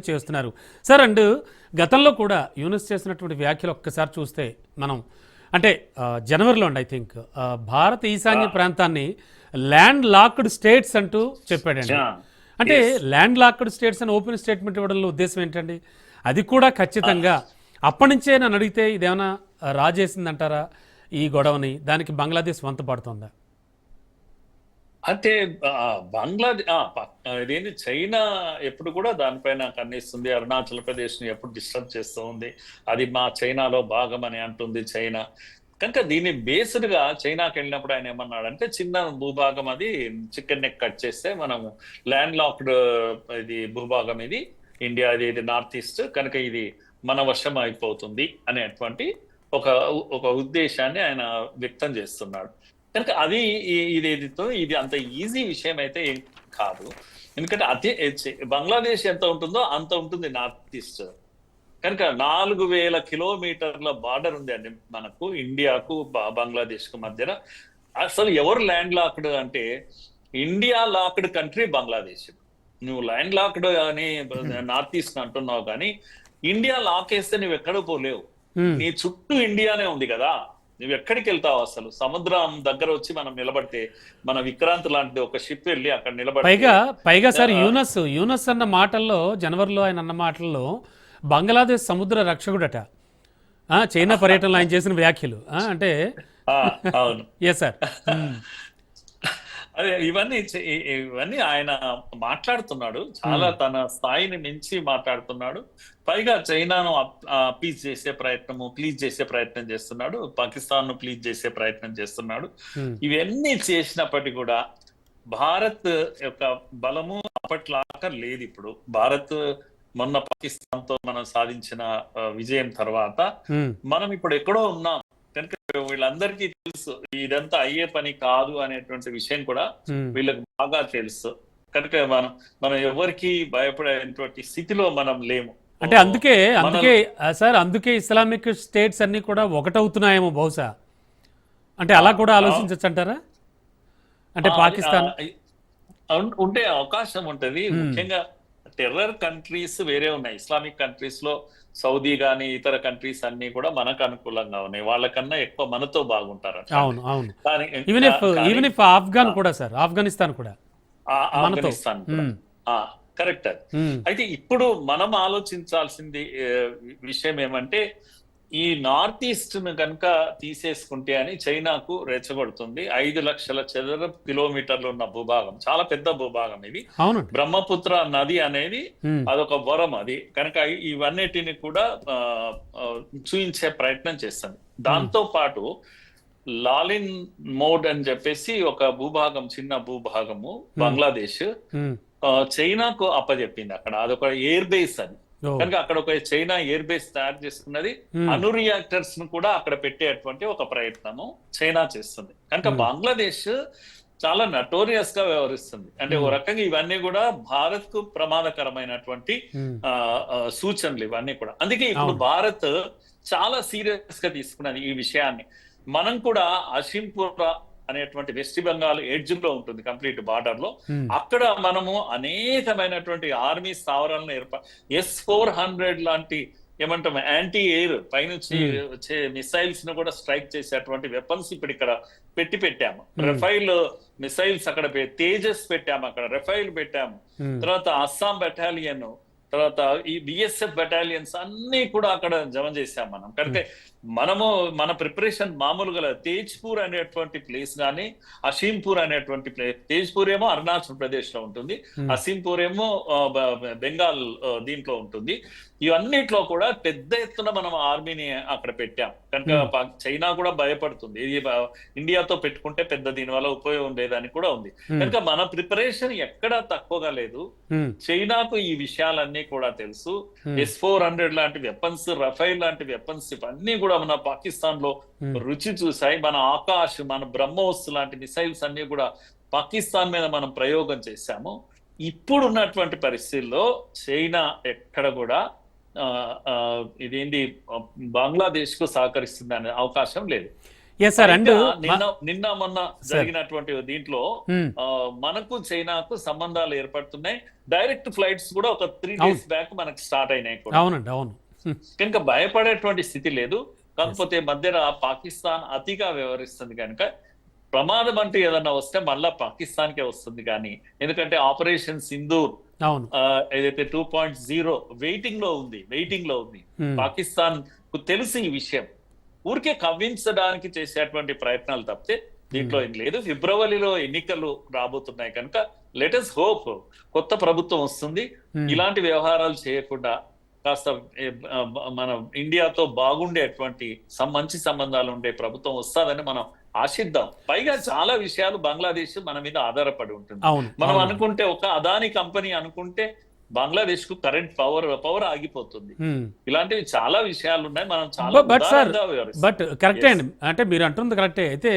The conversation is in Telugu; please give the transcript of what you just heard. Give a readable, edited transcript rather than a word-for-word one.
చేస్తున్నారు సార్. అండ్ గతంలో కూడా యూనిస్ చేసినటువంటి వ్యాఖ్యలు ఒక్కసారి చూస్తే మనం అంటే జనవరిలో అండి ఐ థింక్ భారత ఈశాన్య ప్రాంతాన్ని ల్యాండ్ లాక్డ్ స్టేట్స్ అంటూ చెప్పాడండి. అంటే ల్యాండ్ లాక్డ్ స్టేట్స్ అని ఓపెన్ స్టేట్మెంట్ ఇవ్వడంలో ఉద్దేశం ఏంటండి? అది కూడా ఖచ్చితంగా అప్పటి నుంచే నన్ను అడిగితే ఇదేమైనా రాజేసిందంటారా ఈ గొడవని? దానికి బంగ్లాదేశ్ వంత పడుతుందా? అంటే ఇదేంటి చైనా ఎప్పుడు కూడా దానిపైన కన్నేస్తుంది. అరుణాచల్ ప్రదేశ్ ని ఎప్పుడు డిస్టర్బ్ చేస్తూ ఉంది. అది మా చైనాలో భాగం అని అంటుంది చైనా. కనుక దీన్ని బేస్డ్ గా చైనాకి వెళ్ళినప్పుడు ఆయన ఏమన్నాడంటే, చిన్న భూభాగం అది చికెన్ నెక్ కట్ చేస్తే మనము ల్యాండ్ లాక్డ్ ఇది భూభాగం, ఇది ఇండియా, ఇది నార్త్ ఈస్ట్, కనుక ఇది మన వశం అయిపోతుంది అనేటువంటి ఒక ఒక ఉద్దేశాన్ని ఆయన వ్యక్తం చేస్తున్నాడు. కనుక అది ఇది అంత ఈజీ విషయం అయితే ఏం కాదు. ఎందుకంటే అదే బంగ్లాదేశ్ ఎంత ఉంటుందో అంత ఉంటుంది నార్త్ ఈస్ట్. కనుక 4000 కిలోమీటర్ల బార్డర్ ఉంది అండి మనకు, ఇండియాకు బంగ్లాదేశ్ కు మధ్యన. అసలు ఎవరు ల్యాండ్ లాక్డ్ అంటే, ఇండియా లాక్డ్ కంట్రీ బంగ్లాదేశ్. నువ్వు ల్యాండ్ లాక్డ్ అని నార్త్ ఈస్ట్ అంటున్నావు, కానీ ఇండియా లాక్ వేస్తే నువ్వు ఎక్కడ పోలేవు. నీ చుట్టూ ఇండియానే ఉంది కదా, నువ్వు ఎక్కడికి వెళ్తావు? అసలు సముద్రం దగ్గర వచ్చి మనం నిలబడితే, మన విక్రాంత్ లాంటి ఒక షిప్ వెళ్ళి అక్కడ నిలబడి, పైగా సార్ యూనస్ అన్న మాటల్లో, జనవరిలో ఆయన అన్న మాటల్లో బంగ్లాదేశ్ సముద్ర రక్షకుడట. చైనా పర్యటనలో ఆయన చేసిన వ్యాఖ్యలు అంటే అవును ఎస్ సార్. అదే ఇవన్నీ ఆయన మాట్లాడుతున్నాడు, చాలా తన స్థాయిని మించి మాట్లాడుతున్నాడు. పైగా చైనాను ప్లీజ్ చేసే ప్రయత్నం చేస్తున్నాడు, పాకిస్తాన్ ను ప్లీజ్ చేసే ప్రయత్నం చేస్తున్నాడు. ఇవన్నీ చేసినప్పటికీ కూడా భారత్ యొక్క బలము అప్పట్లాగా లేదు. ఇప్పుడు భారత్ మొన్న పాకిస్తాన్ తో మనం సాధించిన విజయం తర్వాత మనం ఇప్పుడు ఎక్కడో ఉన్నాం. కనుక వీళ్ళందరికీ తెలుసు ఇదంతా అయ్యే పని కాదు అనేటువంటి విషయం కూడా వీళ్ళకి బాగా తెలుసు. కనుక మనం ఎవరికి భయపడేటువంటి స్థితిలో మనం లేము. అంటే అందుకే ఇస్లామిక్ స్టేట్స్ అన్ని కూడా ఒకటవుతున్నాయేమో బహుశా. అంటే అలా కూడా ఆలోచించచ్చు అంటారా? అంటే పాకిస్తాన్ ఉంటే అవకాశం ఉంటది. ముఖ్యంగా టెర్రర్ కంట్రీస్ వేరే ఉన్నాయి. ఇస్లామిక్ కంట్రీస్ లో సౌదీ గాని ఇతర కంట్రీస్ అన్ని కూడా మనకు అనుకూలంగా ఉన్నాయి. వాళ్ళకన్నా ఎక్కువ మనతో బాగుంటారు. ఆఫ్ఘనిస్తాన్ కూడా కరెక్ట్. అయితే ఇప్పుడు మనం ఆలోచించాల్సింది విషయం ఏమంటే, ఈ నార్త్ ఈస్ట్ ను కనుక తీసేసుకుంటే అని చైనాకు రెచ్చగొడుతుంది. 5 లక్షల చదరపు కిలోమీటర్లు ఉన్న భూభాగం, చాలా పెద్ద భూభాగం ఇది. బ్రహ్మపుత్ర నది అనేది అదొక వరం. అది కనుక ఇవన్నిటిని కూడా చూయించే ప్రయత్నం చేస్తుంది. దాంతో పాటు లాలిన్ మోడ్ అని చెప్పేసి ఒక భూభాగం, చిన్న భూభాగము బంగ్లాదేశ్ చైనాకు అప్పచెప్పింది. అక్కడ అదొక ఎయిర్ బేస్ అది. కనుక అక్కడ ఒక చైనా ఎయిర్ బేస్ తయారు చేసుకున్నది. అణు రియాక్టర్స్ ను కూడా అక్కడ పెట్టేటువంటి ఒక ప్రయత్నము చైనా చేస్తుంది. కనుక బంగ్లాదేశ్ చాలా నటోరియస్ గా వ్యవహరిస్తుంది. అంటే ఓ రకంగా ఇవన్నీ కూడా భారత్ కు ప్రమాదకరమైనటువంటి సూచనలు ఇవన్నీ కూడా. అందుకే ఇప్పుడు భారత్ చాలా సీరియస్ గా తీసుకున్నది ఈ విషయాన్ని. మనం కూడా అషింపురా అనేటువంటి వెస్ట్ బెంగాల్ ఎడ్జ్ లో ఉంటుంది, కంప్లీట్ బార్డర్ లో. అక్కడ మనము అనేకమైనటువంటి ఆర్మీ స్థావరాలను S-400 లాంటి ఏమంటాం యాంటీ ఎయిర్ పైనుంచి వచ్చే మిసైల్స్ ను కూడా స్ట్రైక్ చేసేటువంటి వెపన్స్ ఇప్పుడు ఇక్కడ పెట్టాము. రఫైల్ మిసైల్స్ అక్కడ తేజస్ పెట్టాము, అక్కడ రఫైల్ పెట్టాము. తర్వాత అస్సాం బెటాలియన్, తర్వాత ఈ బిఎస్ఎఫ్ బెటాలియన్స్ అన్ని కూడా అక్కడ జమ చేశాం మనం. కనుక మనము మన ప్రిపరేషన్ మామూలుగా తేజ్పూర్ అనేటువంటి ప్లేస్ కానీ, అషీంపూర్ అనేటువంటి ప్లేస్, తేజ్పూర్ ఏమో అరుణాచల్ ప్రదేశ్ లో ఉంటుంది, అషీంపూర్ ఏమో బెంగాల్ దీంట్లో ఉంటుంది. ఇవన్నిట్లో కూడా పెద్ద ఎత్తున మనం ఆర్మీని అక్కడ పెట్టాం. కనుక చైనా కూడా భయపడుతుంది, ఇది ఇండియాతో పెట్టుకుంటే పెద్ద దీని వల్ల ఉపయోగం లేదని కూడా ఉంది. కనుక మన ప్రిపరేషన్ ఎక్కడా తక్కువగా లేదు. చైనాకు ఈ విషయాలన్నీ కూడా తెలుసు. S-400 లాంటి వెపన్స్, రఫైల్ లాంటి వెపన్స్ ఇవన్నీ కూడా మన పాకిస్తాన్ లో రుచి చూసాయి. మన ఆకాశ్, మన బ్రహ్మోస్ లాంటి మిసైల్స్ అన్ని కూడా పాకిస్తాన్ మీద మనం ప్రయోగం చేశాము. ఇప్పుడున్నటువంటి పరిస్థితుల్లో చైనా ఎక్కడ కూడా ఇదేంటి బంగ్లాదేశ్ కు సహకరిస్తుంది అనే అవకాశం లేదు. ఎస్ సార్ అండ్ నిన్న మొన్న జరిగినటువంటి దీంట్లో మనకు చైనాకు సంబంధాలు ఏర్పడుతున్నాయి. డైరెక్ట్ ఫ్లైట్స్ కూడా ఒక 3 days బ్యాక్ మనకు స్టార్ట్ అయినాయి కూడా. అవునండి, అవును. కనుక భయపడేటువంటి స్థితి లేదు. కాకపోతే మధ్యన పాకిస్తాన్ అతిగా వ్యవహరిస్తుంది కనుక ప్రమాదం అంటూ ఏదన్నా వస్తే మళ్ళా పాకిస్తాన్కే వస్తుంది. కానీ ఎందుకంటే ఆపరేషన్ సింధూర్ అవును, ఏదైతే 2.0 వెయిటింగ్ లో ఉంది. పాకిస్తాన్ కు తెలుసు ఈ విషయం, ఊరికే కవ్వించడానికి చేసేటువంటి ప్రయత్నాలు తప్పితే దీంట్లో ఏం లేదు. ఫిబ్రవరిలో ఎన్నికలు రాబోతున్నాయి కనుక లెటస్ హోప్ కొత్త ప్రభుత్వం వస్తుంది. ఇలాంటి వ్యవహారాలు చేయకుండా కాస్త మన ఇండియాతో బాగుండేటువంటి మంచి సంబంధాలు ఉండే ప్రభుత్వం వస్తుందని మనం ఆశిద్దాం. పైగా చాలా విషయాలు బంగ్లాదేశ్ మన మీద ఆధారపడి ఉంటుంది. మనం అనుకుంటే ఒక అదాని కంపెనీ అనుకుంటే బంగ్లాదేశ్ కు కరెంట్ పవర్ ఆగిపోతుంది. ఇలాంటివి చాలా విషయాలు ఉన్నాయి. మనం చాలా బట్ కరెక్టే అండి, అంటే మీరు అంటుంది కరెక్టే. అయితే